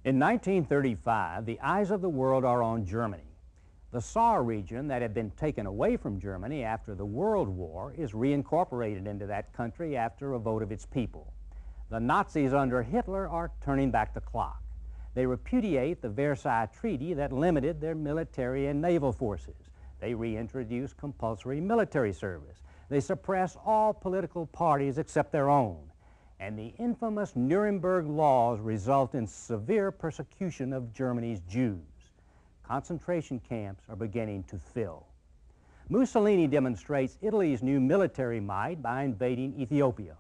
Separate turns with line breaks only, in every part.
In 1935, the eyes of the world are on Germany. The Saar region that had been taken away from Germany after the World War is reincorporated into that country after a vote of its people. The Nazis under Hitler are turning back the clock. They repudiate the Versailles Treaty that limited their military and naval forces. They reintroduce compulsory military service. They suppress all political parties except their own. And the infamous Nuremberg laws result in severe persecution of Germany's Jews. Concentration camps are beginning to fill. Mussolini demonstrates Italy's new military might by invading Ethiopia.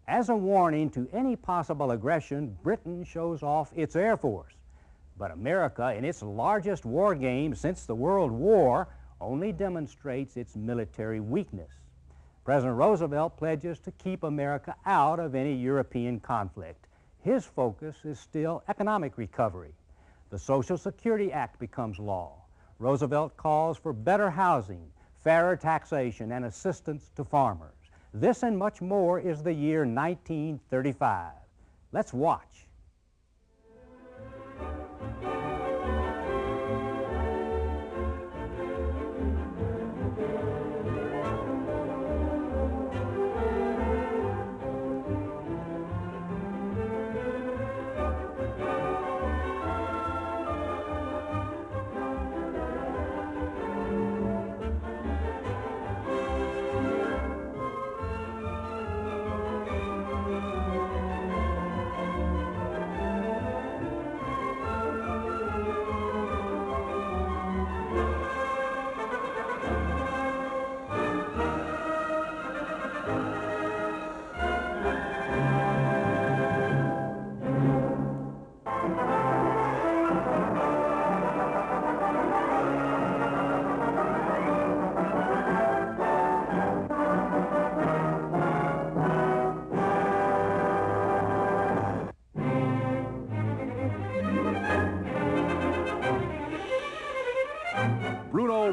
As a warning to any possible aggression, Britain shows off its Air Force. But America, in its largest war game since the World War, only demonstrates its military weakness. President Roosevelt pledges to keep America out of any European conflict. His focus is still economic recovery. The Social Security Act becomes law. Roosevelt calls for better housing, fairer taxation, and assistance to farmers. This and much more is the year 1935. Let's watch.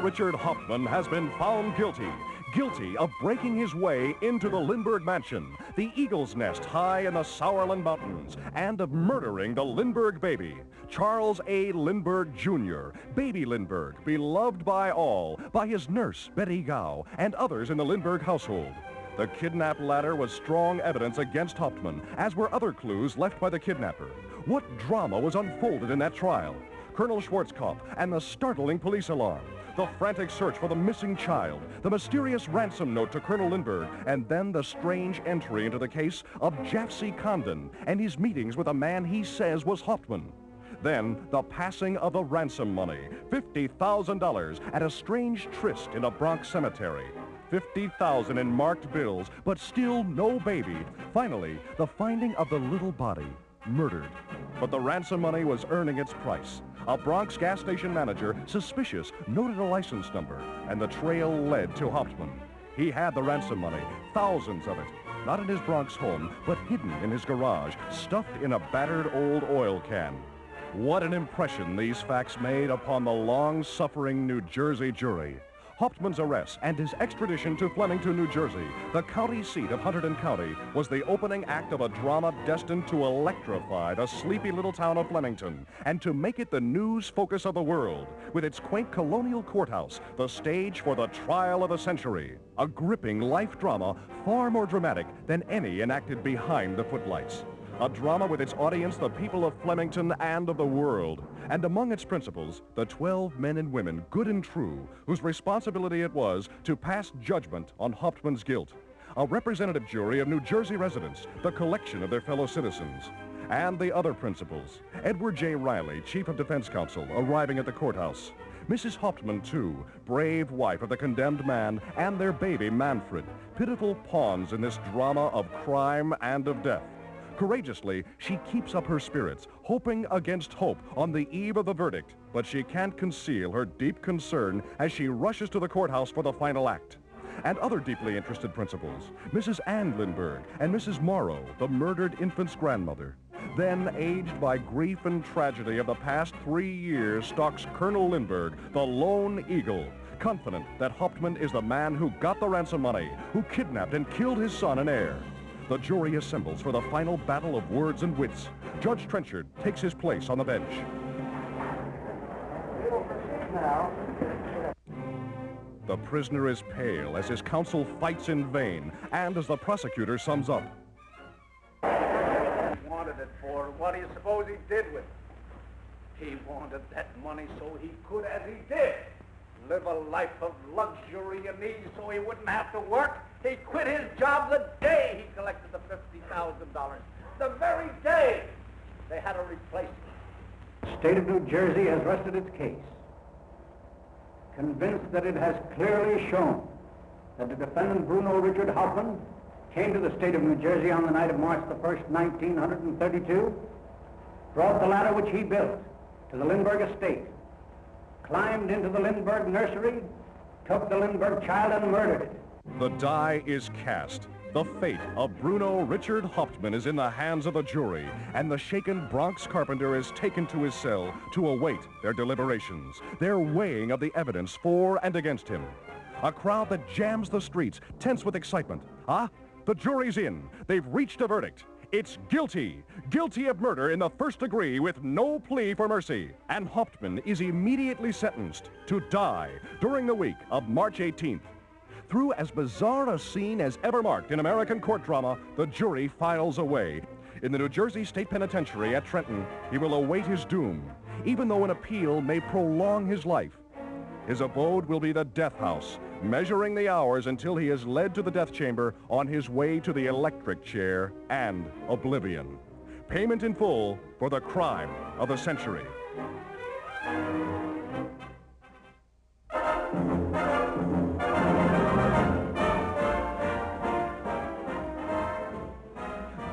Richard Hauptmann has been found guilty of breaking his way into the Lindbergh mansion, the Eagle's Nest high in the Sauerland Mountains, and of murdering the Lindbergh baby, Charles A. Lindbergh, Jr., Baby Lindbergh, beloved by all, by his nurse, Betty Gow, and others in the Lindbergh household. The kidnap ladder was strong evidence against Hauptmann, as were other clues left by the kidnapper. What drama was unfolded in that trial? Colonel Schwarzkopf and the startling police alarm, the frantic search for the missing child, the mysterious ransom note to Colonel Lindbergh, and then the strange entry into the case of Jaffe Condon and his meetings with a man he says was Hauptmann. Then the passing of the ransom money, $50,000 at a strange tryst in a Bronx cemetery. $50,000 in marked bills, but still no baby. Finally, the finding of the little body, murdered. But the ransom money was earning its price. A Bronx gas station manager, suspicious, noted a license number, and the trail led to Hauptmann. He had the ransom money, thousands of it, not in his Bronx home, but hidden in his garage, stuffed in a battered old oil can. What an impression these facts made upon the long-suffering New Jersey jury. Hauptmann's arrest and his extradition to Flemington, New Jersey, the county seat of Hunterdon County, was the opening act of a drama destined to electrify the sleepy little town of Flemington and to make it the news focus of the world, with its quaint colonial courthouse, the stage for the trial of the century. A gripping life drama far more dramatic than any enacted behind the footlights. A drama with its audience, the people of Flemington and of the world. And among its principals, the 12 men and women, good and true, whose responsibility it was to pass judgment on Hauptmann's guilt. A representative jury of New Jersey residents, the collection of their fellow citizens. And the other principals, Edward J. Riley, Chief of Defense Counsel, arriving at the courthouse. Mrs. Hauptmann, too, brave wife of the condemned man, and their baby, Manfred, pitiful pawns in this drama of crime and of death. Courageously, she keeps up her spirits, hoping against hope on the eve of the verdict, but she can't conceal her deep concern as she rushes to the courthouse for the final act. And other deeply interested principals, Mrs. Ann Lindbergh and Mrs. Morrow, the murdered infant's grandmother. Then, aged by grief and tragedy of the past 3 years, stalks Colonel Lindbergh, the lone eagle, confident that Hauptmann is the man who got the ransom money, who kidnapped and killed his son and heir. The jury assembles for the final battle of words and wits. Judge Trenchard takes his place on the bench. The prisoner is pale as his counsel fights in vain and as the prosecutor sums up.
He wanted it for. What do you suppose he did with it? He wanted that money so he could, as he did, live a life of luxury and ease so he wouldn't have to work. He quit his job the day he collected the $50,000. The very day they had to replace him.
The state of New Jersey has rested its case, convinced that it has clearly shown that the defendant Bruno Richard Hoffman came to the state of New Jersey on the night of March the 1st, 1932, brought the ladder which he built to the Lindbergh estate, climbed into the Lindbergh nursery, took the Lindbergh child and murdered it.
The die is cast. The fate of Bruno Richard Hauptmann is in the hands of the jury, and the shaken Bronx carpenter is taken to his cell to await their deliberations, their weighing of the evidence for and against him. A crowd that jams the streets, tense with excitement. The jury's in. They've reached a verdict. It's guilty. Guilty of murder in the first degree with no plea for mercy. And Hauptmann is immediately sentenced to die during the week of March 18th. Through as bizarre a scene as ever marked in American court drama, the jury files away. In the New Jersey State Penitentiary at Trenton, he will await his doom, even though an appeal may prolong his life. His abode will be the death house, measuring the hours until he is led to the death chamber on his way to the electric chair and oblivion. Payment in full for the crime of the century.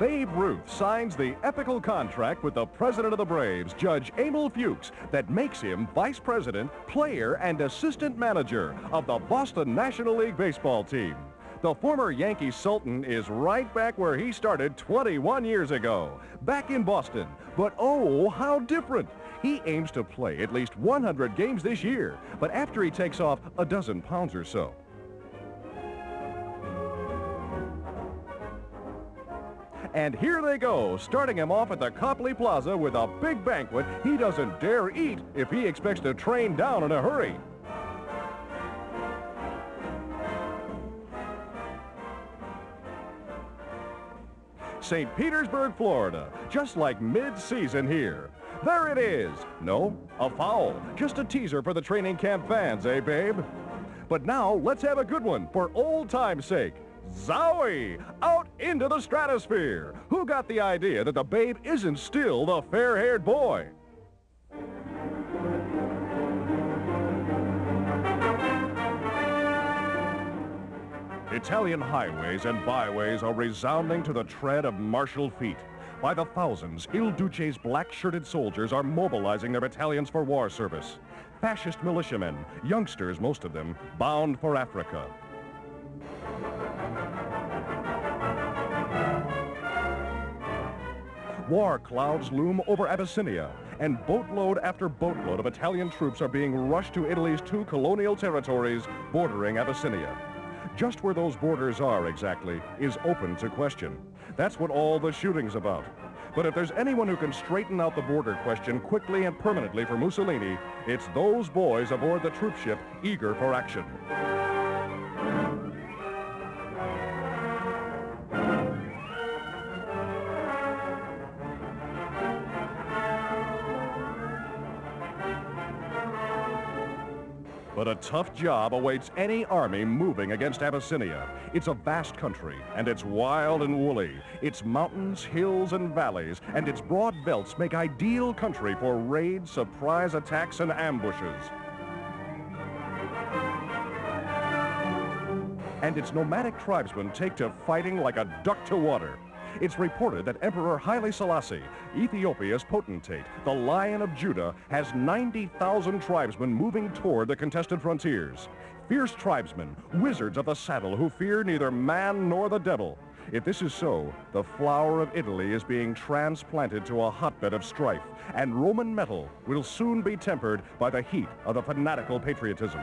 Babe Ruth signs the epical contract with the president of the Braves, Judge Emil Fuchs, that makes him vice president, player, and assistant manager of the Boston National League baseball team. The former Yankee Sultan is right back where he started 21 years ago, back in Boston. But oh, how different. He aims to play at least 100 games this year, but after he takes off a dozen pounds or so. And here they go, starting him off at the Copley Plaza with a big banquet he doesn't dare eat if he expects to train down in a hurry. St. Petersburg, Florida, just like mid-season here. There it is. No, a foul. Just a teaser for the training camp fans, eh, babe? But now, let's have a good one for old time's sake. Zowie! Out into the stratosphere! Who got the idea that the babe isn't still the fair-haired boy? Italian highways and byways are resounding to the tread of martial feet. By the thousands, Il Duce's black-shirted soldiers are mobilizing their battalions for war service. Fascist militiamen, youngsters most of them, bound for Africa. War clouds loom over Abyssinia, and boatload after boatload of Italian troops are being rushed to Italy's two colonial territories bordering Abyssinia. Just where those borders are exactly is open to question. That's what all the shooting's about. But if there's anyone who can straighten out the border question quickly and permanently for Mussolini, it's those boys aboard the troop ship eager for action. But a tough job awaits any army moving against Abyssinia. It's a vast country, and it's wild and woolly. Its mountains, hills, and valleys, and its broad belts make ideal country for raids, surprise attacks, and ambushes. And its nomadic tribesmen take to fighting like a duck to water. It's reported that Emperor Haile Selassie, Ethiopia's potentate, the Lion of Judah, has 90,000 tribesmen moving toward the contested frontiers. Fierce tribesmen, wizards of the saddle who fear neither man nor the devil. If this is so, the flower of Italy is being transplanted to a hotbed of strife, and Roman metal will soon be tempered by the heat of the fanatical patriotism.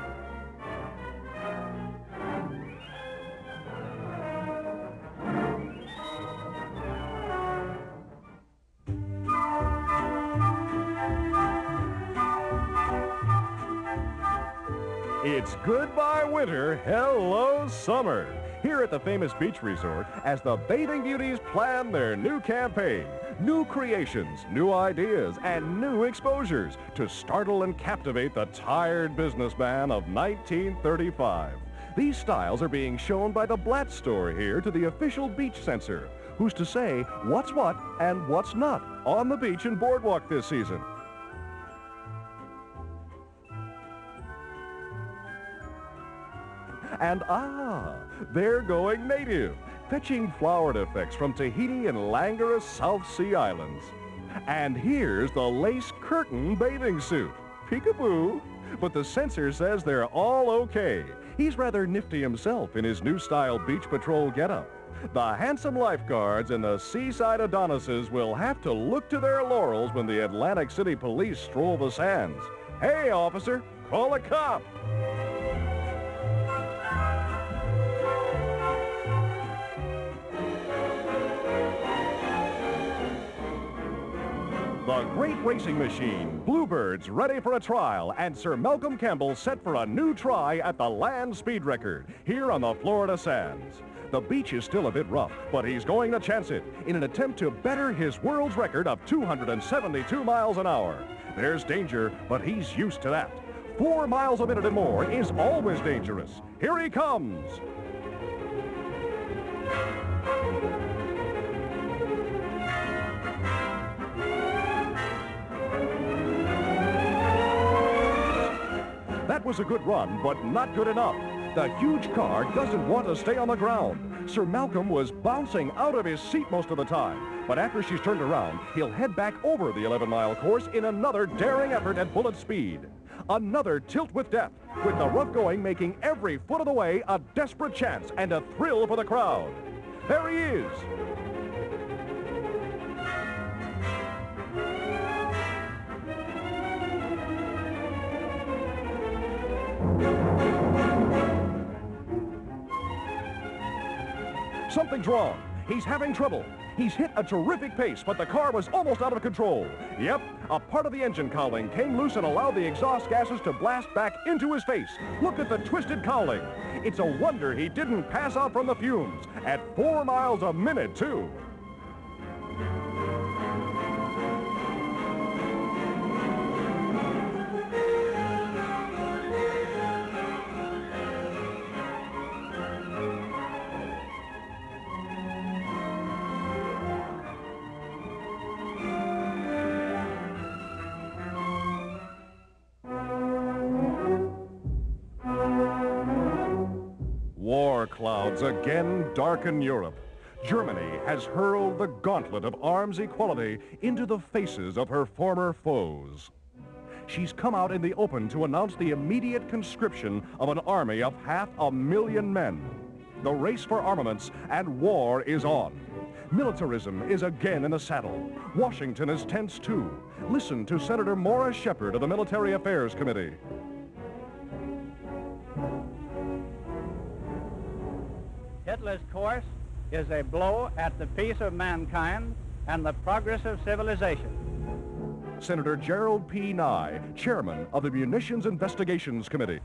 It's goodbye winter, hello summer. Here at the famous beach resort, as the bathing beauties plan their new campaign, new creations, new ideas, and new exposures to startle and captivate the tired businessman of 1935. These styles are being shown by the Blatt store here to the official beach censor, who's to say what's what and what's not on the beach and boardwalk this season. And they're going native, fetching flowered effects from Tahiti and languorous South Sea Islands. And here's the lace curtain bathing suit. Peekaboo. But the censor says they're all okay. He's rather nifty himself in his new style beach patrol getup. The handsome lifeguards and the seaside Adonises will have to look to their laurels when the Atlantic City police stroll the sands. Hey, officer, call a cop. The great racing machine, Bluebird's ready for a trial, and Sir Malcolm Campbell set for a new try at the land speed record here on the Florida sands. The beach is still a bit rough, but he's going to chance it in an attempt to better his world's record of 272 miles an hour. There's danger, but he's used to that. 4 miles a minute and more is always dangerous. Here he comes. That was a good run, but not good enough. The huge car doesn't want to stay on the ground. Sir Malcolm was bouncing out of his seat most of the time, but after she's turned around, he'll head back over the 11-mile course in another daring effort at bullet speed. Another tilt with death, with the rough going making every foot of the way a desperate chance and a thrill for the crowd. There he is. Something's wrong. He's having trouble. He's hit a terrific pace, but the car was almost out of control. Yep, a part of the engine cowling came loose and allowed the exhaust gases to blast back into his face. Look at the twisted cowling. It's a wonder he didn't pass out from the fumes. At 4 miles a minute, too. War clouds again darken Europe. Germany has hurled the gauntlet of arms equality into the faces of her former foes. She's come out in the open to announce the immediate conscription of an army of 500,000 men. The race for armaments and war is on. Militarism is again in the saddle. Washington is tense too. Listen to Senator Morris Shepherd of the Military Affairs Committee.
Hitler's course is a blow at the peace of mankind and the progress of civilization.
Senator Gerald P. Nye, chairman of the Munitions Investigations Committee.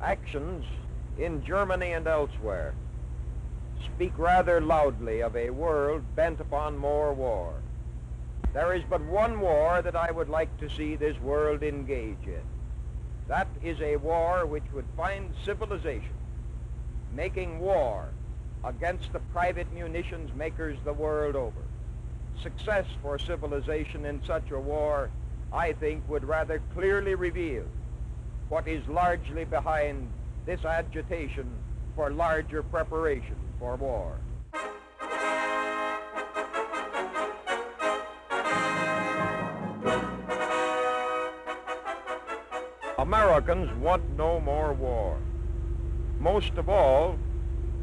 Actions in Germany and elsewhere speak rather loudly of a world bent upon more war. There is but one war that I would like to see this world engage in. That is a war which would find civilization making war against the private munitions makers the world over. Success for civilization in such a war, I think, would rather clearly reveal what is largely behind this agitation for larger preparation for war. Americans want no more war. Most of all,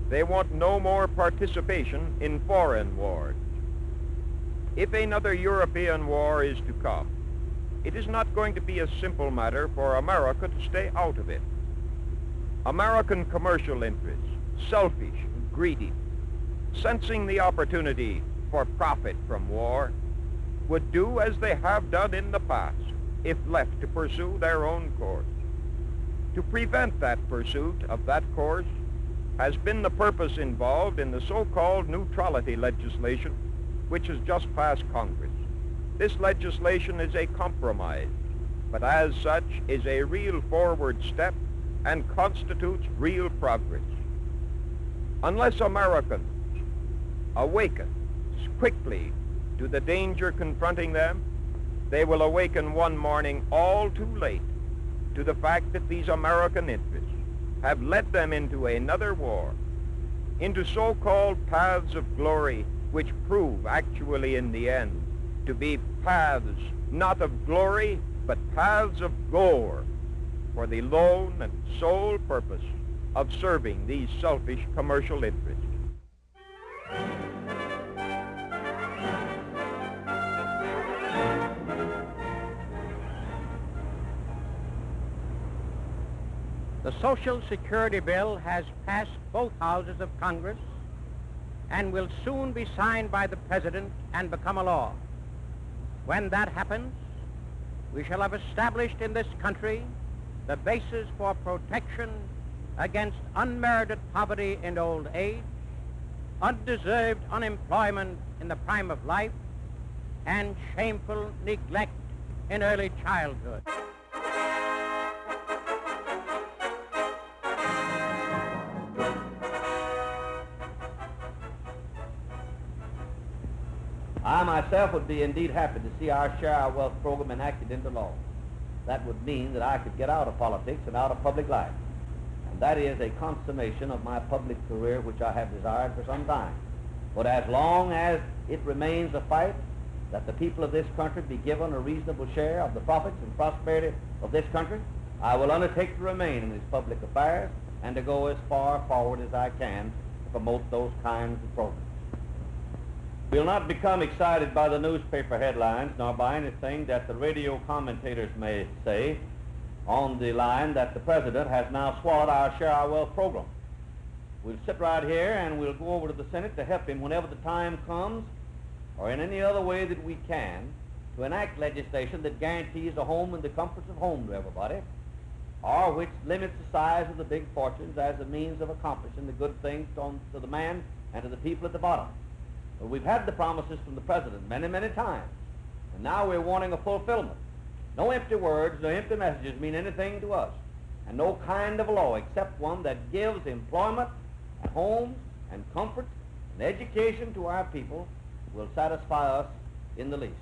they want no more participation in foreign wars. If another European war is to come, it is not going to be a simple matter for America to stay out of it. American commercial interests, selfish and greedy, sensing the opportunity for profit from war, would do as they have done in the past if left to pursue their own course. To prevent that pursuit of that course has been the purpose involved in the so-called neutrality legislation, which has just passed Congress. This legislation is a compromise, but as such is a real forward step and constitutes real progress. Unless Americans awaken quickly to the danger confronting them, they will awaken one morning all too late to the fact that these American interests have led them into another war, into so-called paths of glory which prove actually in the end to be paths not of glory but paths of gore for the lone and sole purpose of serving these selfish commercial interests.
The Social Security bill has passed both houses of Congress and will soon be signed by the President and become a law. When that happens, we shall have established in this country the basis for protection against unmerited poverty in old age, undeserved unemployment in the prime of life, and shameful neglect in early childhood.
I myself would be indeed happy to see our Share Our Wealth program enacted into law. That would mean that I could get out of politics and out of public life. And that is a consummation of my public career which I have desired for some time. But as long as it remains a fight that the people of this country be given a reasonable share of the profits and prosperity of this country, I will undertake to remain in these public affairs and to go as far forward as I can to promote those kinds of programs. We'll not become excited by the newspaper headlines nor by anything that the radio commentators may say on the line that the President has now swallowed our Share Our Wealth program. We'll sit right here and we'll go over to the Senate to help him whenever the time comes or in any other way that we can to enact legislation that guarantees a home and the comforts of home to everybody, or which limits the size of the big fortunes as a means of accomplishing the good things to the man and to the people at the bottom. Well, we've had the promises from the President many, many times, and now we're wanting a fulfillment. No empty words, no empty messages mean anything to us, and no kind of law except one that gives employment, and homes, and comfort, and education to our people will satisfy us in the least.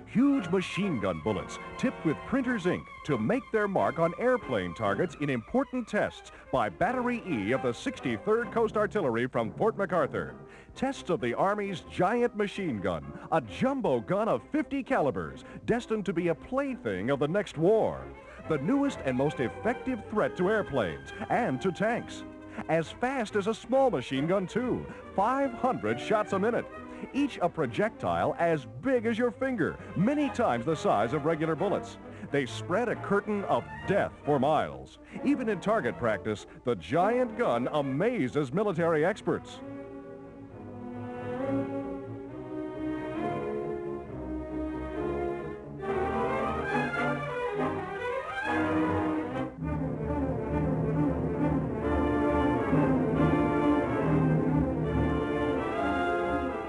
Huge machine gun bullets tipped with printer's ink to make their mark on airplane targets in important tests by Battery E of the 63rd Coast Artillery from Fort MacArthur. Tests of the Army's giant machine gun, a jumbo gun of 50 calibers, destined to be a plaything of the next war. The newest and most effective threat to airplanes and to tanks. As fast as a small machine gun, too, 500 shots a minute. Each a projectile as big as your finger, many times the size of regular bullets. They spread a curtain of death for miles. Even in target practice, the giant gun amazes military experts.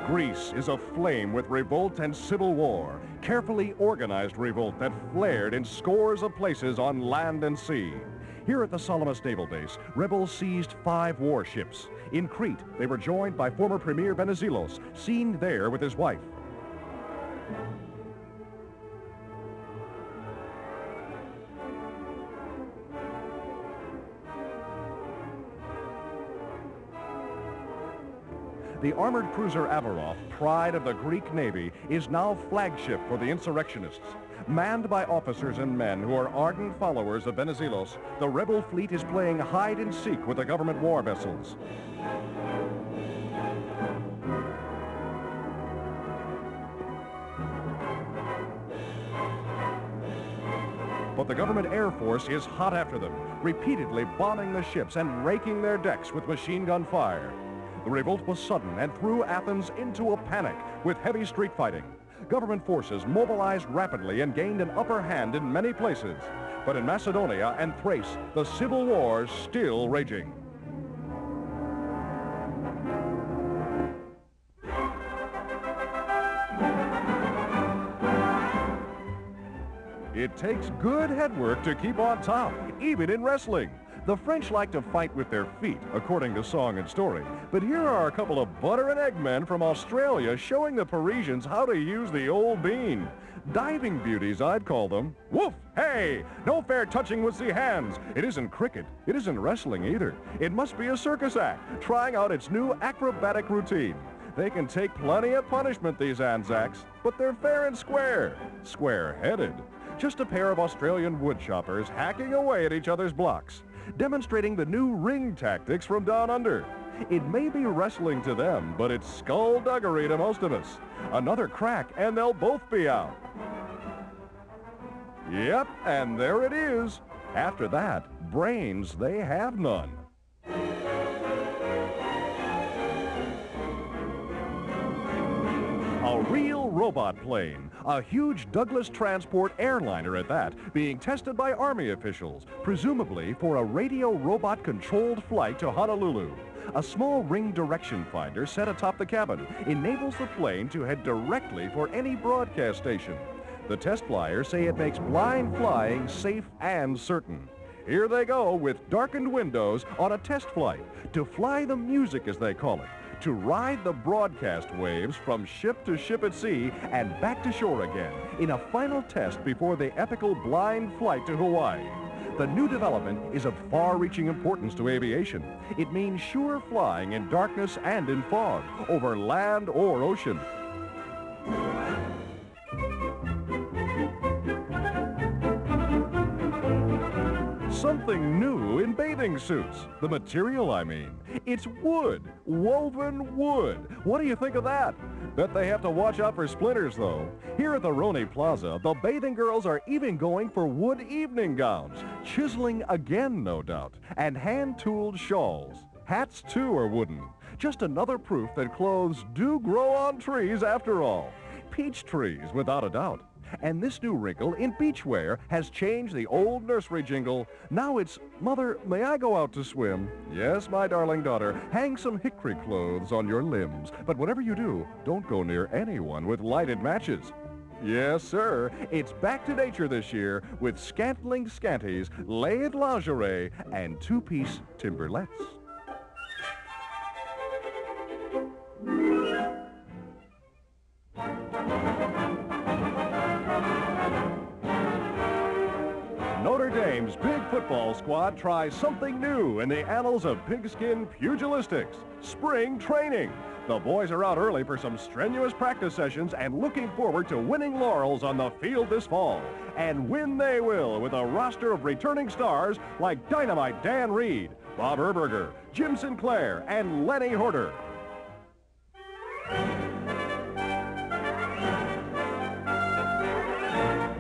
Greece is aflame with revolt and civil war, carefully organized revolt that flared in scores of places on land and sea. Here at the Salamis Naval Base, rebels seized 5 warships. In Crete, they were joined by former Premier Venizelos, seen there with his wife. The armored cruiser Averof, pride of the Greek Navy, is now flagship for the insurrectionists. Manned by officers and men who are ardent followers of Venizelos, the rebel fleet is playing hide and seek with the government war vessels. But the government Air Force is hot after them, repeatedly bombing the ships and raking their decks with machine gun fire. The revolt was sudden and threw Athens into a panic with heavy street fighting. Government forces mobilized rapidly and gained an upper hand in many places. But in Macedonia and Thrace, the civil war is still raging. It takes good headwork to keep on top, even in wrestling. The French like to fight with their feet, according to song and story. But here are a couple of butter and egg men from Australia showing the Parisians how to use the old bean. Diving beauties, I'd call them. Woof! Hey! No fair touching with the hands. It isn't cricket. It isn't wrestling either. It must be a circus act, trying out its new acrobatic routine. They can take plenty of punishment, these Anzacs, but they're fair and square. Square-headed. Just a pair of Australian woodchoppers hacking away at each other's blocks, demonstrating the new ring tactics from down under. It may be wrestling to them, but it's skullduggery to most of us. Another crack, and they'll both be out. Yep, and there it is. After that, brains they have none. A real robot plane, a huge Douglas transport airliner at that, being tested by Army officials, presumably for a radio robot-controlled flight to Honolulu. A small ring direction finder set atop the cabin enables the plane to head directly for any broadcast station. The test flyers say it makes blind flying safe and certain. Here they go with darkened windows on a test flight to fly the music, as they call it, to ride the broadcast waves from ship to ship at sea and back to shore again in a final test before the epical blind flight to Hawaii. The new development is of far-reaching importance to aviation. It means sure flying in darkness and in fog, over land or ocean. Something new in bathing suits. The material, I mean. It's wood. Woven wood. What do you think of that? Bet they have to watch out for splinters, though. Here at the Roney Plaza, the bathing girls are even going for wood evening gowns. Chiseling again, no doubt. And hand-tooled shawls. Hats, too, are wooden. Just another proof that clothes do grow on trees after all. Peach trees, without a doubt. And this new wrinkle in beachwear has changed the old nursery jingle. Now it's, "Mother, may I go out to swim?" Yes, my darling daughter, hang some hickory clothes on your limbs. But whatever you do, don't go near anyone with lighted matches. Yes, sir. It's back to nature this year with scantling scanties, laid lingerie, and two-piece timberlettes. Notre Dame's big football squad tries something new in the annals of pigskin pugilistics, spring training. The boys are out early for some strenuous practice sessions and looking forward to winning laurels on the field this fall. And win they will with a roster of returning stars like Dynamite Dan Reed, Bob Herberger, Jim Sinclair, and Lenny Horter.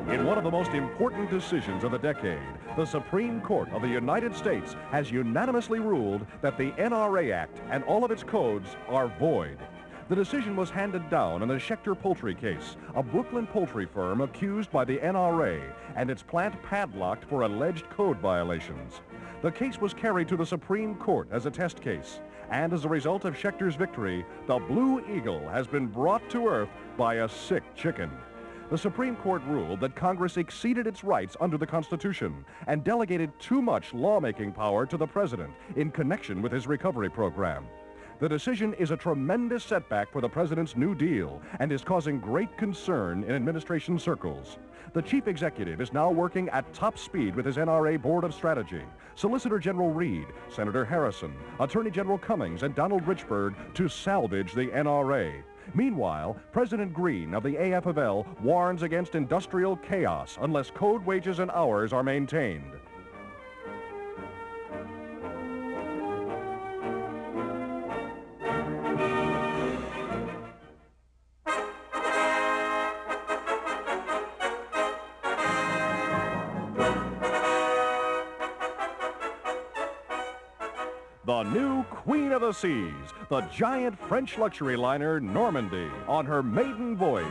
In one of the most important decisions of the decade, the Supreme Court of the United States has unanimously ruled that the NRA Act and all of its codes are void. The decision was handed down in the Schechter Poultry case, a Brooklyn poultry firm accused by the NRA and its plant padlocked for alleged code violations. The case was carried to the Supreme Court as a test case, and as a result of Schechter's victory, the Blue Eagle has been brought to earth by a sick chicken. The Supreme Court ruled that Congress exceeded its rights under the Constitution and delegated too much lawmaking power to the President in connection with his recovery program. The decision is a tremendous setback for the President's New Deal and is causing great concern in administration circles. The Chief Executive is now working at top speed with his NRA Board of Strategy, Solicitor General Reed, Senator Harrison, Attorney General Cummings, and Donald Richburg to salvage the NRA. Meanwhile, President Green of the AFL warns against industrial chaos unless code wages and hours are maintained. the new queen of the seas, the giant French luxury liner Normandy, on her maiden voyage,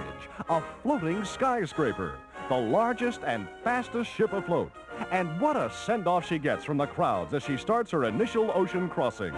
a floating skyscraper, the largest and fastest ship afloat. And what a send-off she gets from the crowds as she starts her initial ocean crossing.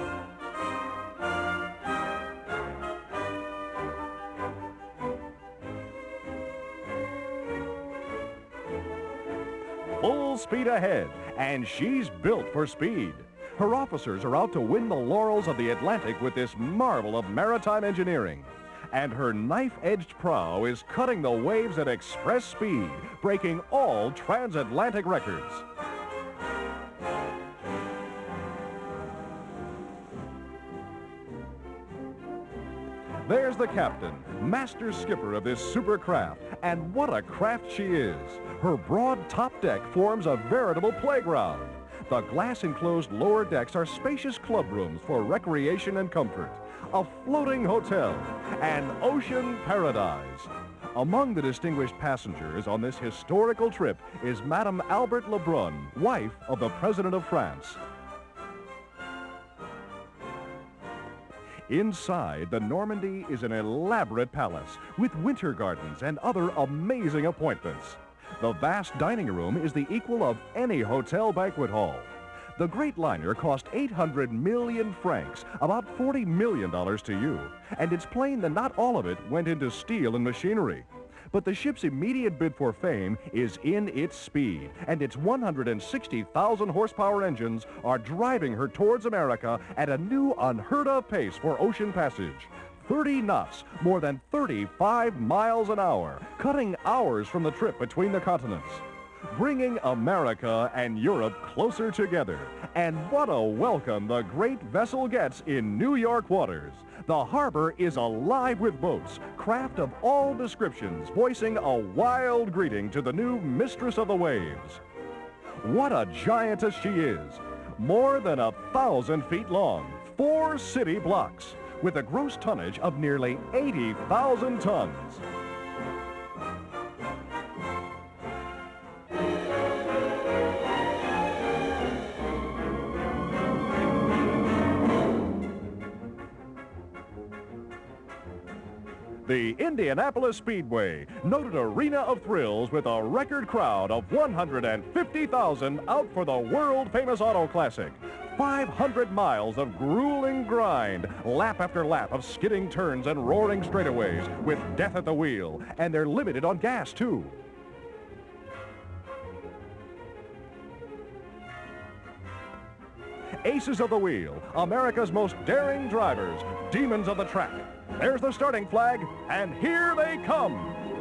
Full speed ahead, and she's built for speed. Her officers are out to win the laurels of the Atlantic with this marvel of maritime engineering. And her knife-edged prow is cutting the waves at express speed, breaking all transatlantic records. There's the captain, master skipper of this supercraft, and what a craft she is. Her broad top deck forms a veritable playground. The glass-enclosed lower decks are spacious club rooms for recreation and comfort, a floating hotel, an ocean paradise. Among the distinguished passengers on this historical trip is Madame Albert Lebrun, wife of the President of France. Inside, the Normandy is an elaborate palace with winter gardens and other amazing appointments. The vast dining room is the equal of any hotel banquet hall. The great liner cost 800 million francs, about $40 million to you, and it's plain that not all of it went into steel and machinery. But the ship's immediate bid for fame is in its speed, and its 160,000 horsepower engines are driving her towards America at a new unheard-of pace for ocean passage. 30 knots, more than 35 miles an hour, cutting hours from the trip between the continents. Bringing America and Europe closer together. And what a welcome the great vessel gets in New York waters. The harbor is alive with boats, craft of all descriptions, voicing a wild greeting to the new mistress of the waves. What a giantess she is. More than 1,000 feet long, 4 city blocks, with a gross tonnage of nearly 80,000 tons. The Indianapolis Speedway, noted arena of thrills with a record crowd of 150,000 out for the world-famous Auto Classic. 500 miles of grueling grind, lap after lap of skidding turns and roaring straightaways with death at the wheel, and they're limited on gas, too. Aces of the wheel, America's most daring drivers, demons of the track. There's the starting flag, and here they come.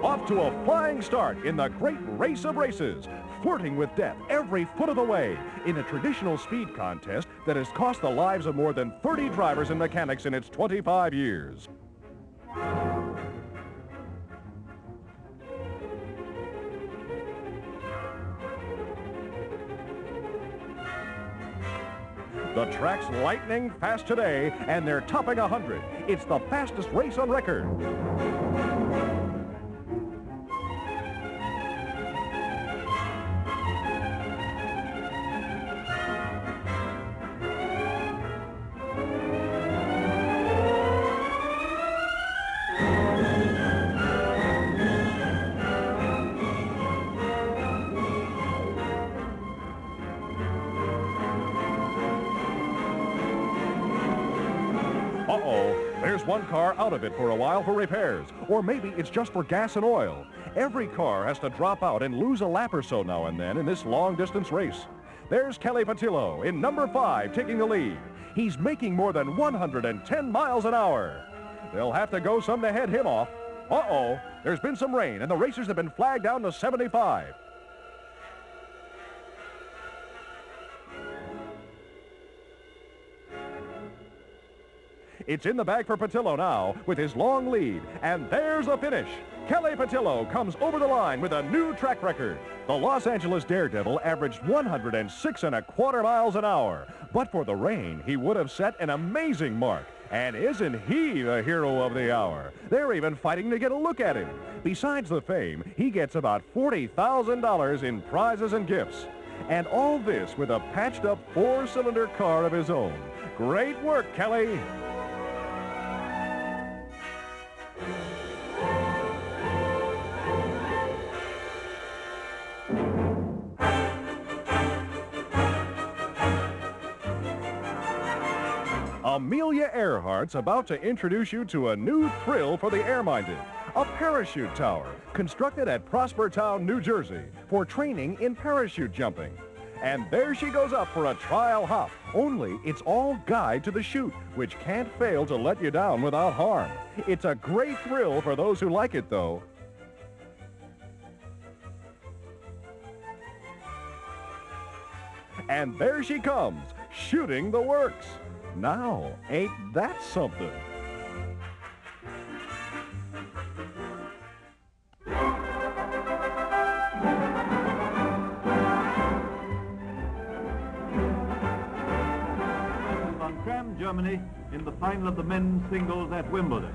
Off to a flying start in the great race of races, flirting with death every foot of the way in a traditional speed contest that has cost the lives of more than 30 drivers and mechanics in its 25 years. The track's lightning fast today, and they're topping 100. It's the fastest race on record. There's one car out of it for a while for repairs, or maybe it's just for gas and oil. Every car has to drop out and lose a lap or so now and then in this long-distance race. There's Kelly Patillo in number 5 taking the lead. He's making more than 110 miles an hour. They'll have to go some to head him off. Uh-oh, there's been some rain and the racers have been flagged down to 75. It's in the bag for Patillo now with his long lead, and there's the finish. Kelly Patillo comes over the line with a new track record. The Los Angeles Daredevil averaged 106.25 miles an hour, but for the rain, he would have set an amazing mark. And isn't he the hero of the hour? They're even fighting to get a look at him. Besides the fame, he gets about $40,000 in prizes and gifts. And all this with a patched-up 4-cylinder car of his own. Great work, Kelly. Amelia Earhart's about to introduce you to a new thrill for the air-minded. A parachute tower, constructed at Prospertown, New Jersey, for training in parachute jumping. And there she goes up for a trial hop, only it's all guide to the chute, which can't fail to let you down without harm. It's a great thrill for those who like it, though. And there she comes, shooting the works. Now, ain't that something?
Van Kram, Germany, in the final of the men's singles at Wimbledon.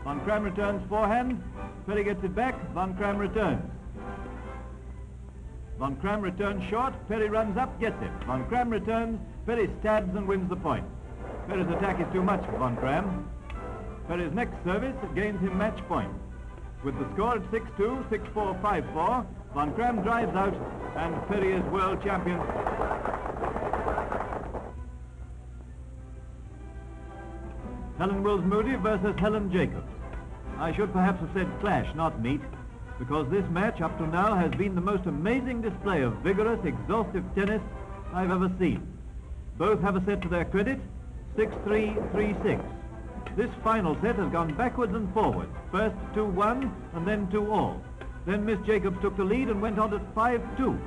Van Kram returns forehand. Perry gets it back. Van Kram returns. Van Kram returns short. Perry runs up, gets it. Van Kram returns. Perry stabs and wins the point. Perry's attack is too much for Van Kram. Perry's next service gains him match point. With the score at 6-2, 6-4, 5-4, Van Kram drives out and Perry is world champion. Helen Wills Moody versus Helen Jacobs. I should perhaps have said clash, not meet, because this match up to now has been the most amazing display of vigorous, exhaustive tennis I've ever seen. Both have a set to their credit, 6-3, 3-6. This final set has gone backwards and forwards, first 2-1 and then 2-all. Then Miss Jacobs took the lead and went on at 5-2.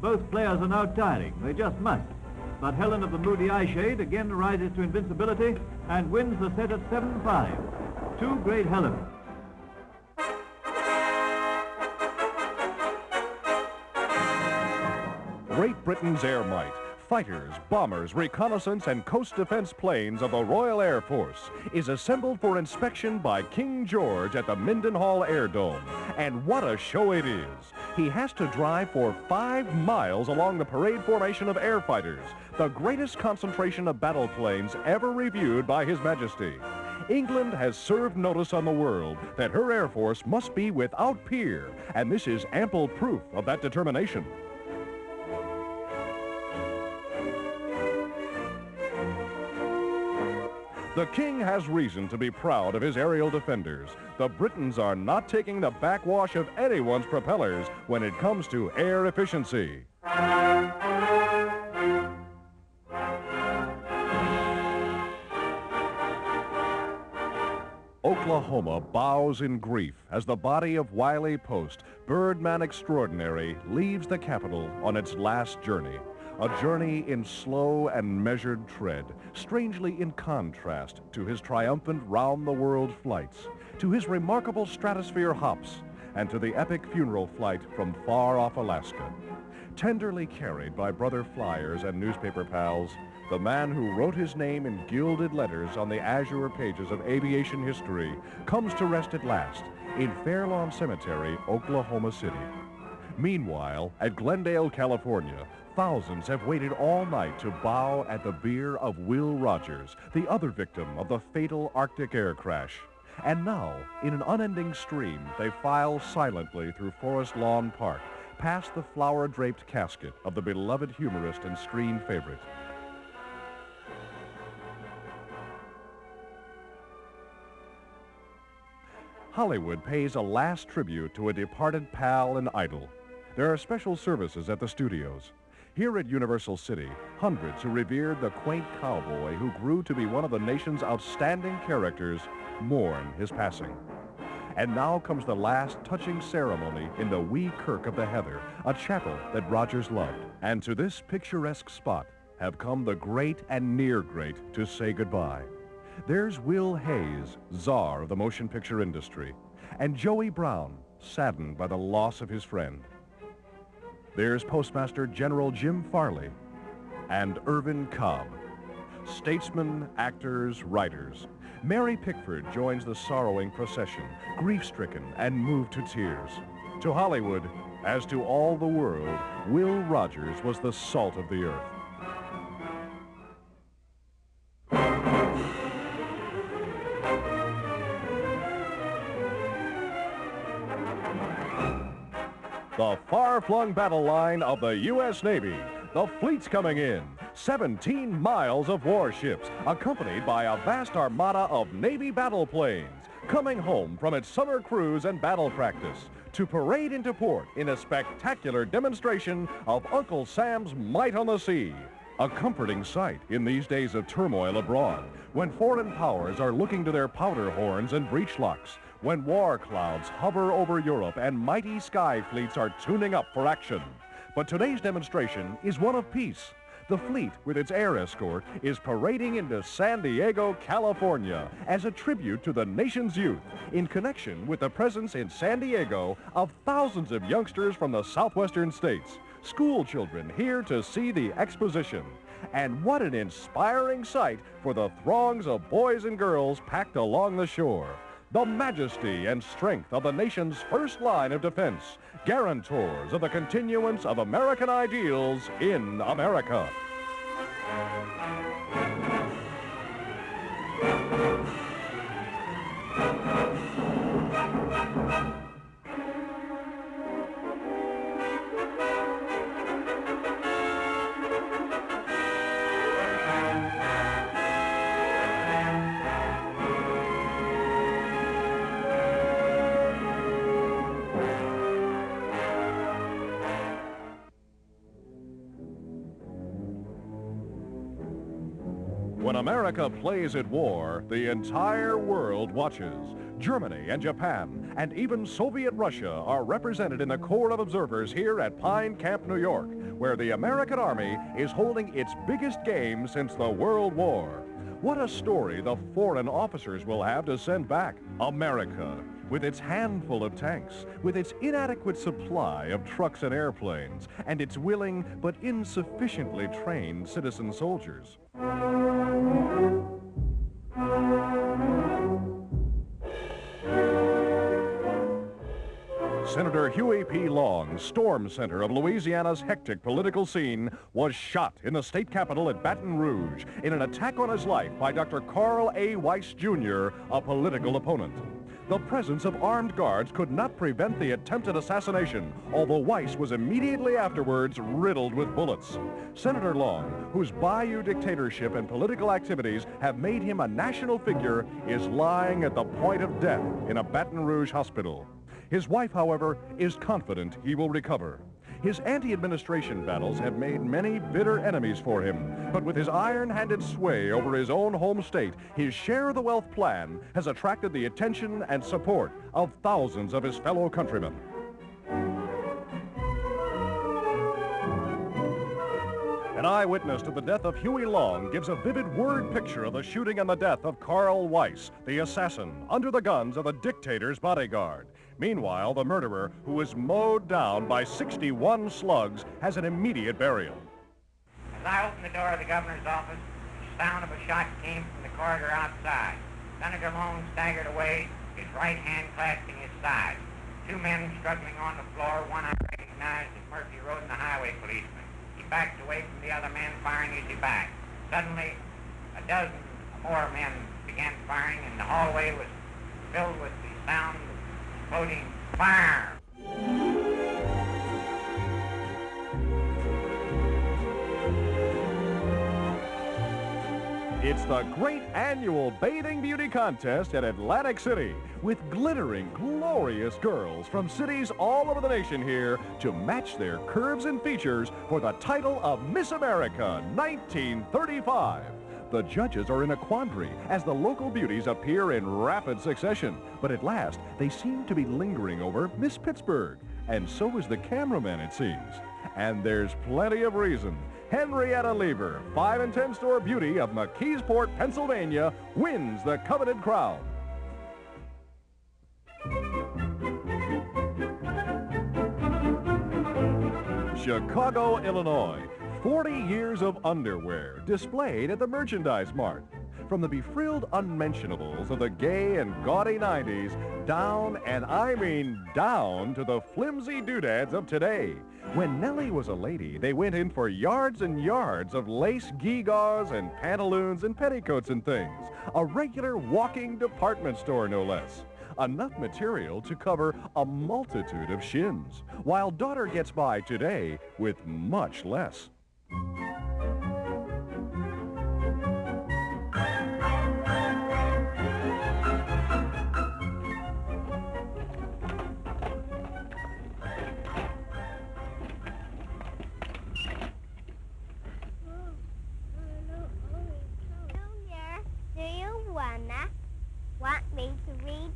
Both players are now tiring, they just must. But Helen of the Moody eye shade again rises to invincibility and wins the set at 7-5. Two great Helens.
Great Britain's air might, fighters, bombers, reconnaissance, and coast defense planes of the Royal Air Force, is assembled for inspection by King George at the Mindenhall Air Dome. And what a show it is. He has to drive for 5 miles along the parade formation of air fighters, the greatest concentration of battle planes ever reviewed by His Majesty. England has served notice on the world that her Air Force must be without peer, and this is ample proof of that determination. The King has reason to be proud of his aerial defenders. The Britons are not taking the backwash of anyone's propellers when it comes to air efficiency. Oklahoma bows in grief as the body of Wiley Post, birdman extraordinary, leaves the capital on its last journey. A journey in slow and measured tread, strangely in contrast to his triumphant round-the-world flights, to his remarkable stratosphere hops, and to the epic funeral flight from far-off Alaska. Tenderly carried by brother flyers and newspaper pals, the man who wrote his name in gilded letters on the azure pages of aviation history comes to rest at last in Fairlawn Cemetery, Oklahoma City. Meanwhile, at Glendale, California, thousands have waited all night to bow at the bier of Will Rogers, the other victim of the fatal Arctic air crash. And now, in an unending stream, they file silently through Forest Lawn Park, past the flower-draped casket of the beloved humorist and screen favorite. Hollywood pays a last tribute to a departed pal and idol. There are special services at the studios. Here at Universal City, hundreds who revered the quaint cowboy who grew to be one of the nation's outstanding characters mourn his passing. And now comes the last touching ceremony in the wee kirk of the Heather, a chapel that Rogers loved. And to this picturesque spot have come the great and near great to say goodbye. There's Will Hayes, czar of the motion picture industry, and Joey Brown, saddened by the loss of his friend. There's Postmaster General Jim Farley and Irvin Cobb. Statesmen, actors, writers. Mary Pickford joins the sorrowing procession, grief-stricken and moved to tears. To Hollywood As to all the world, Will Rogers was the salt of the earth. The far-flung battle line of the U.S. Navy. The fleet's coming in. 17 miles of warships, accompanied by a vast armada of Navy battle planes, coming home from its summer cruise and battle practice to parade into port in a spectacular demonstration of Uncle Sam's might on the sea. A comforting sight in these days of turmoil abroad, when foreign powers are looking to their powder horns and breech locks, when war clouds hover over Europe and mighty sky fleets are tuning up for action. But today's demonstration is one of peace. The fleet, with its air escort, is parading into San Diego, California, as a tribute to the nation's youth, in connection with the presence in San Diego of thousands of youngsters from the southwestern states, school children here to see the exposition. And what an inspiring sight for the throngs of boys and girls packed along the shore. The majesty and strength of the nation's first line of defense, guarantors of the continuance of American ideals in America. When America plays at war, the entire world watches. Germany and Japan, and even Soviet Russia are represented in the Corps of Observers here at Pine Camp, New York, where the American Army is holding its biggest game since the World War. What a story the foreign officers will have to send back. America, with its handful of tanks, with its inadequate supply of trucks and airplanes, and its willing but insufficiently trained citizen soldiers. Senator Huey P. Long, storm center of Louisiana's hectic political scene, was shot in the state capitol at Baton Rouge in an attack on his life by Dr. Carl A. Weiss, Jr., a political opponent. The presence of armed guards could not prevent the attempted assassination, although Weiss was immediately afterwards riddled with bullets. Senator Long, whose bayou dictatorship and political activities have made him a national figure, is lying at the point of death in a Baton Rouge hospital. His wife, however, is confident he will recover. His anti-administration battles have made many bitter enemies for him, but with his iron-handed sway over his own home state, his share of the wealth plan has attracted the attention and support of thousands of his fellow countrymen. An eyewitness to the death of Huey Long gives a vivid word picture of the shooting and the death of Carl Weiss, the assassin, under the guns of the dictator's bodyguard. Meanwhile, the murderer, who was mowed down by 61 slugs, has an immediate burial.
As I opened the door of the governor's office, the sound of a shot came from the corridor outside. Senator Long staggered away, his right hand clasping his side. Two men struggling on the floor, one I recognized as Murphy Road and the highway policeman. He backed away from the other man, firing as he backed. Suddenly, a dozen more men began firing, and the hallway was filled with the sound of exploding fire.
It's the great annual Bathing Beauty Contest at Atlantic City, with glittering, glorious girls from cities all over the nation here to match their curves and features for the title of Miss America 1935. The judges are in a quandary as the local beauties appear in rapid succession, but at last they seem to be lingering over Miss Pittsburgh, and so is the cameraman, it seems. And there's plenty of reason. Henrietta Lever, 5 and 10 store beauty of McKeesport, Pennsylvania, wins the coveted crown. Chicago, Illinois. 40 years of underwear displayed at the Merchandise Mart. From the befrilled unmentionables of the gay and gaudy 90s, down, and I mean down, to the flimsy doodads of today. When Nellie was a lady, they went in for yards and yards of lace gewgaws and pantaloons and petticoats and things. A regular walking department store, no less. Enough material to cover a multitude of shins, while daughter gets by today with much less.
Want me to read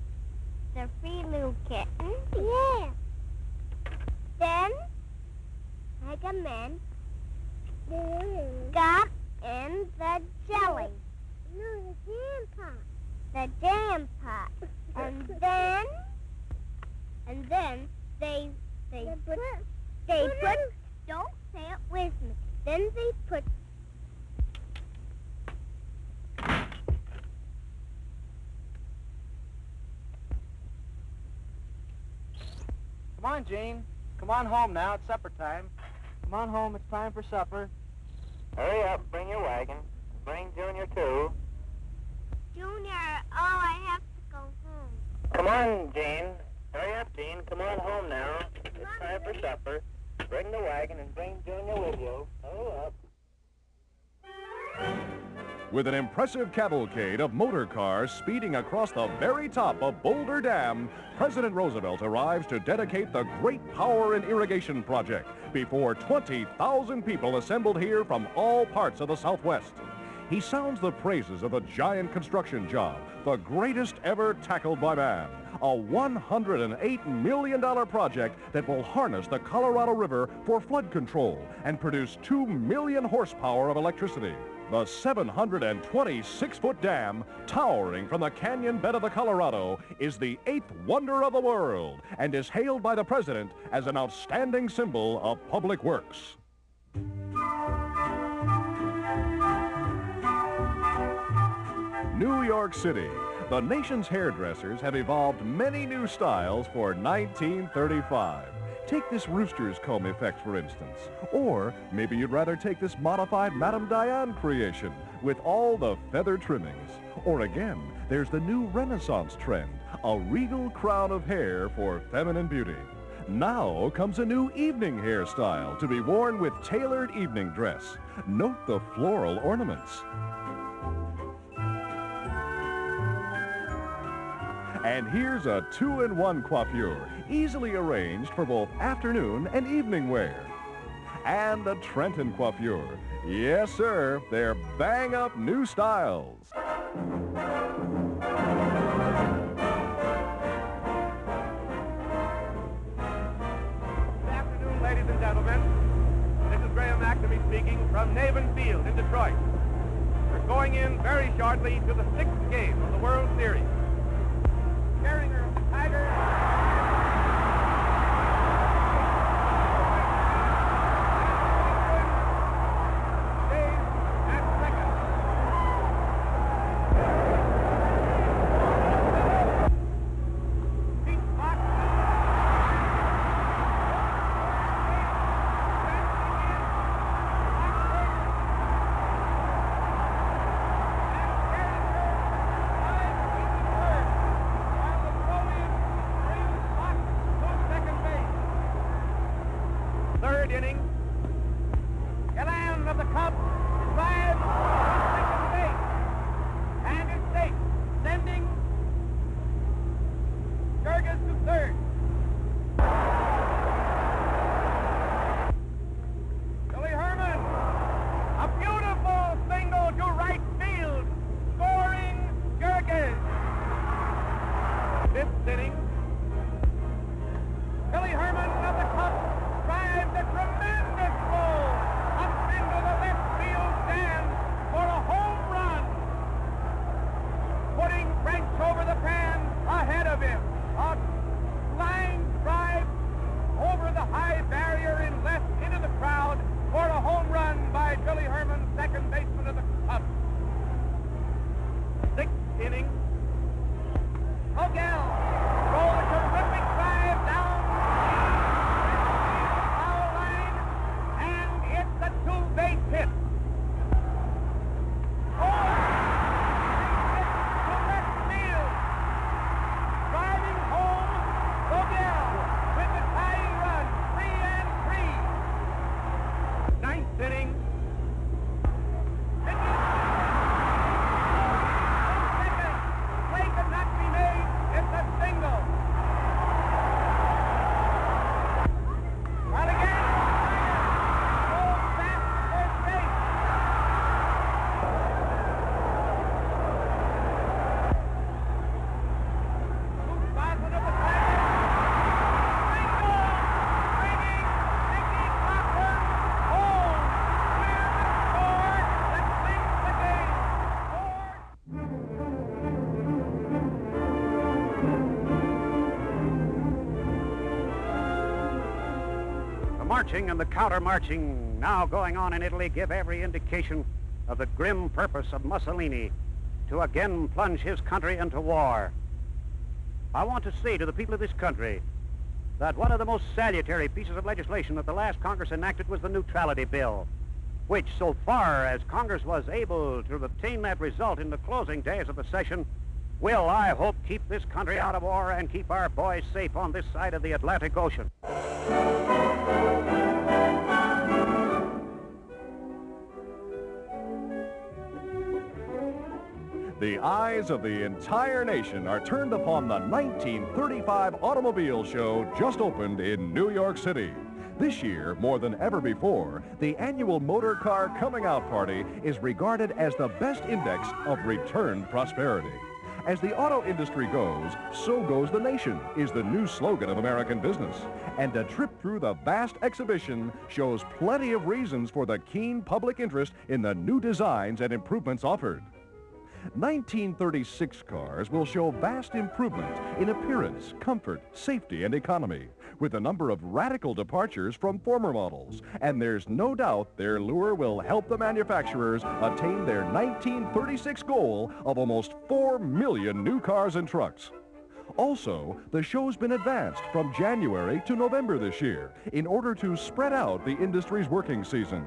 The Three Little Kittens? Yeah. Then Megaman got in the jelly. No, the jam pot. The jam pot. And then they put don't say it with me. Then they put
Come on, Gene. Come on home now. It's supper time. Come on home. It's time for supper.
Hurry up. Bring your wagon. Bring Junior, too.
Junior, I have to go home.
Come on, Gene. Hurry up, Gene. Come on home now. It's time for supper. Bring the wagon and bring Junior with you. Hurry up.
With an impressive cavalcade of motor cars speeding across the very top of Boulder Dam, President Roosevelt arrives to dedicate the Great Power and Irrigation Project before 20,000 people assembled here from all parts of the Southwest. He sounds the praises of the giant construction job, the greatest ever tackled by man, a $108 million project that will harness the Colorado River for flood control and produce 2 million horsepower of electricity. The 726-foot dam, towering from the canyon bed of the Colorado, is the 8th wonder of the world and is hailed by the President as an outstanding symbol of public works. New York City. The nation's hairdressers have evolved many new styles for 1935. Take this rooster's comb effect, for instance. Or maybe you'd rather take this modified Madame Diane creation with all the feather trimmings. Or again, there's the new Renaissance trend, a regal crown of hair for feminine beauty. Now comes a new evening hairstyle to be worn with tailored evening dress. Note the floral ornaments. And here's a 2-in-1 coiffure, easily arranged for both afternoon and evening wear. And a Trenton coiffure. Yes, sir, they're bang-up new styles.
Good afternoon, ladies and gentlemen. This is Graham McNamee speaking from Navin Field in Detroit. We're going in very shortly to the 6th game of the World Series. Carringer, Tiger. Inning. Gallan of the Cubs drives to second base and is safe, sending Jurgens to third. Billy Herman, a beautiful single to right field, scoring Jurgens. 5th inning. Billy Herman of the Cubs drives a tremendous ball up into the left field stand
marching and the counter-marching now going on in Italy give every indication of the grim purpose of Mussolini to again plunge his country into war. I want to say to the people of this country that one of the most salutary pieces of legislation that the last Congress enacted was the Neutrality Bill, which, so far as Congress was able to obtain that result in the closing days of the session, will, I hope, keep this country out of war and keep our boys safe on this side of the Atlantic Ocean.
The eyes of the entire nation are turned upon the 1935 automobile show just opened in New York City. This year, more than ever before, the annual Motor Car Coming Out Party is regarded as the best index of returned prosperity. As the auto industry goes, so goes the nation, is the new slogan of American business. And a trip through the vast exhibition shows plenty of reasons for the keen public interest in the new designs and improvements offered. 1936 cars will show vast improvement in appearance, comfort, safety, and economy, with a number of radical departures from former models. And there's no doubt their lure will help the manufacturers attain their 1936 goal of almost 4 million new cars and trucks. Also, the show's been advanced from January to November this year in order to spread out the industry's working season.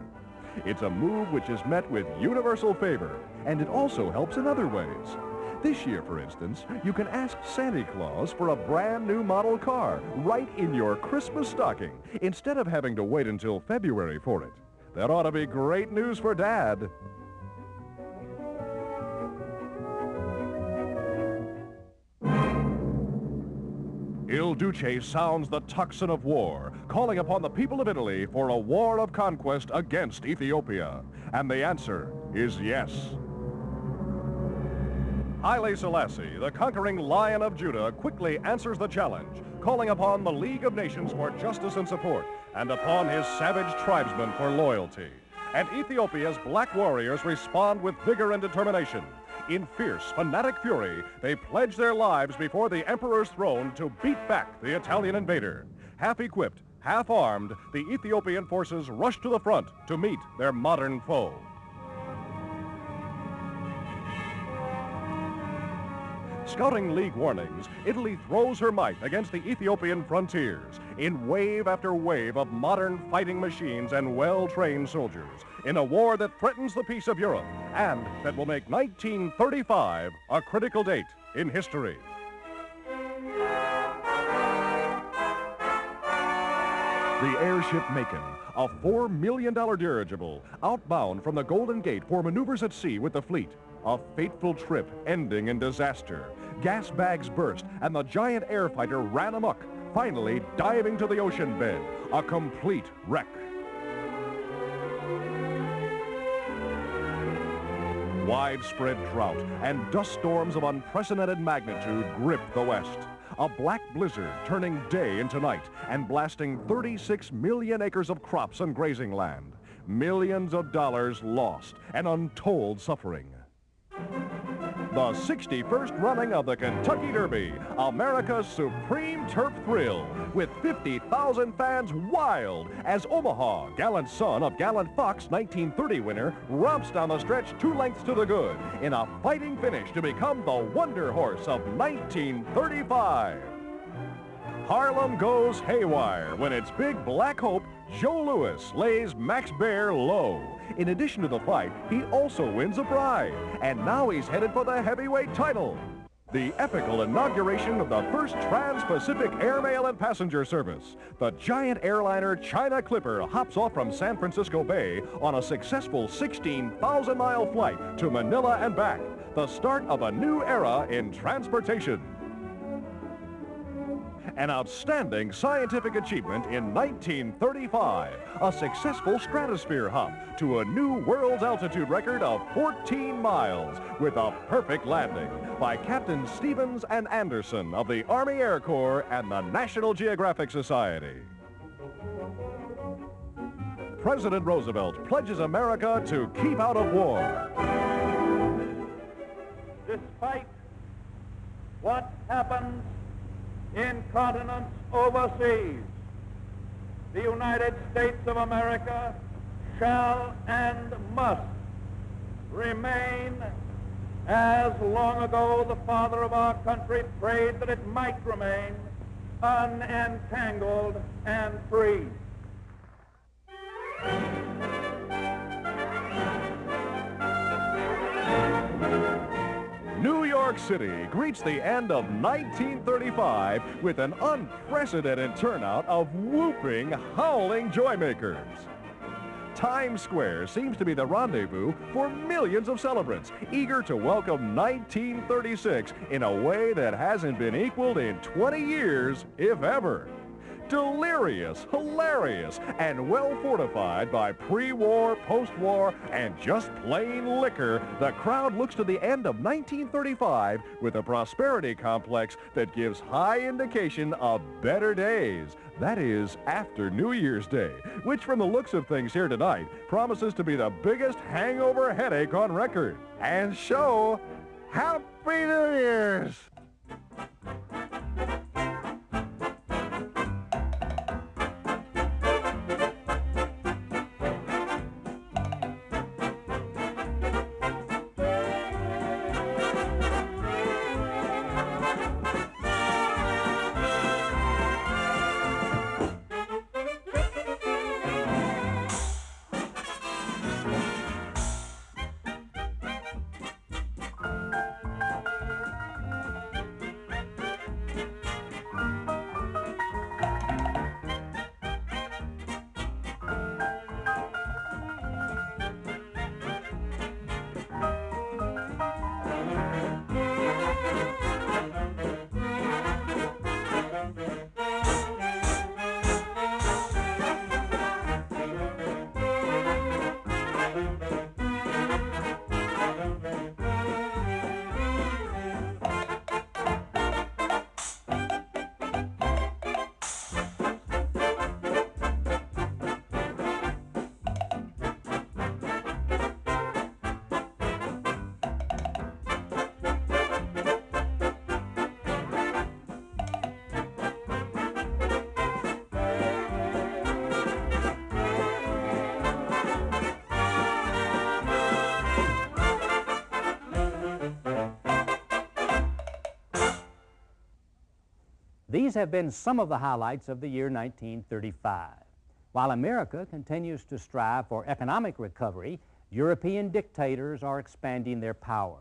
It's a move which is met with universal favor, and it also helps in other ways. This year, for instance, you can ask Santa Claus for a brand new model car right in your Christmas stocking, instead of having to wait until February for it. That ought to be great news for Dad. Il Duce sounds the tocsin of war, calling upon the people of Italy for a war of conquest against Ethiopia. And the answer is yes. Haile Selassie, the conquering Lion of Judah, quickly answers the challenge, calling upon the League of Nations for justice and support, and upon his savage tribesmen for loyalty. And Ethiopia's black warriors respond with vigor and determination. In fierce, fanatic fury, they pledge their lives before the emperor's throne to beat back the Italian invader. Half-equipped, half-armed, the Ethiopian forces rush to the front to meet their modern foe. Scouting League warnings, Italy throws her might against the Ethiopian frontiers in wave after wave of modern fighting machines and well-trained soldiers in a war that threatens the peace of Europe and that will make 1935 a critical date in history. The airship Macon, a $4 million dirigible, outbound from the Golden Gate for maneuvers at sea with the fleet. A fateful trip ending in disaster. Gas bags burst and the giant air fighter ran amok, finally diving to the ocean bed. A complete wreck. Widespread drought and dust storms of unprecedented magnitude grip the West. A black blizzard turning day into night and blasting 36 million acres of crops and grazing land. Millions of dollars lost and untold suffering. The 61st running of the Kentucky Derby, America's supreme turf thrill, with 50,000 fans wild as Omaha, gallant son of gallant Fox 1930 winner, romps down the stretch 2 lengths to the good in a fighting finish to become the wonder horse of 1935. Harlem goes haywire when its big black hope, Joe Louis, lays Max Baer low. In addition to the fight, he also wins a bride, and now he's headed for the heavyweight title. The epical inauguration of the first trans-Pacific airmail and passenger service. The giant airliner China Clipper hops off from San Francisco Bay on a successful 16,000-mile flight to Manila and back. The start of a new era in transportation. An outstanding scientific achievement in 1935, a successful stratosphere hop to a new world's altitude record of 14 miles with a perfect landing by Captain Stevens and Anderson of the Army Air Corps and the National Geographic Society. President Roosevelt pledges America to keep out of war.
Despite what happens in continents overseas, the United States of America shall and must remain as long ago the father of our country prayed that it might remain, unentangled and free.
New York City greets the end of 1935 with an unprecedented turnout of whooping, howling joymakers. Times Square seems to be the rendezvous for millions of celebrants, eager to welcome 1936 in a way that hasn't been equaled in 20 years, if ever. Delirious, hilarious, and well fortified by pre-war, post-war, and just plain liquor, the crowd looks to the end of 1935 with a prosperity complex that gives high indication of better days. That is, after New Year's Day, which from the looks of things here tonight promises to be the biggest hangover headache on record. And so, Happy New Year's!
These have been some of the highlights of the year 1935. While America continues to strive for economic recovery, European dictators are expanding their power.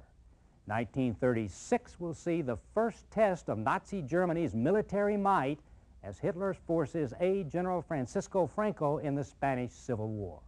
1936 will see the first test of Nazi Germany's military might as Hitler's forces aid General Francisco Franco in the Spanish Civil War.